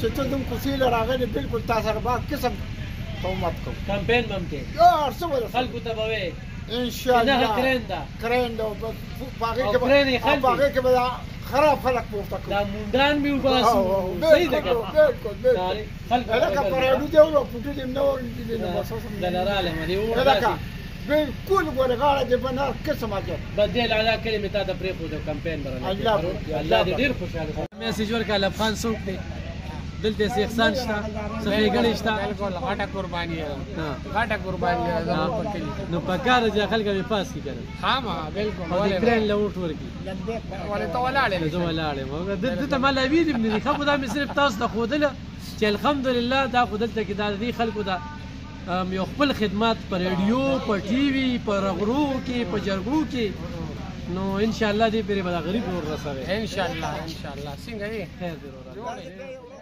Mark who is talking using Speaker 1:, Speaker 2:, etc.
Speaker 1: چې ته دوم کوڅې له راغلې بالکل تا سره به قسم تومت کوم
Speaker 2: کمپین به هم کې
Speaker 1: هر څه به
Speaker 2: خلکو ته به وایې
Speaker 1: انشاءالله
Speaker 2: دغه کرین ده
Speaker 1: کرین ده او په هغې کې به خراب خلک پورته کړو
Speaker 2: دا موندان مې وباسو صحیح ده که
Speaker 1: بالکل هلکه پراډو دی او پوټو دې نه ورنږدې نه بس اوس
Speaker 2: دله راغلم دې
Speaker 1: هلکه بالکل ګورې غاړه دې به نه قسم اجر
Speaker 2: بدل علا کلي مې تا ته پرېښودو کمپین به رانه الله دې ډېر خوشحاله کړي میسج ورکړه الب خان څوک دی دلته څه احسان شته څه ښېګڼې شته
Speaker 3: بالکل غټه قرباني ده غټه قرباني ده زموږ په کلي
Speaker 2: نو په کار دی خلک به پاس کړي
Speaker 3: ها بالکل
Speaker 2: او د کرین له ووټ ورکړي
Speaker 3: ولې ته ولاړې
Speaker 2: زه ولاړ یم دلته ما لا ویډیو نه دي خو دا مې صرف تاسو ته ښودله چې الحمدلله دا خو دلته کې دا دې خلکو دا یو خپل خدمات په ریډیو په ټي وي په رغرو کې په جرګو کې نو ان شاء الله دې پرې به غریب ور رسوي
Speaker 3: ان شاء الله څنګه یې
Speaker 2: خیر دې ورته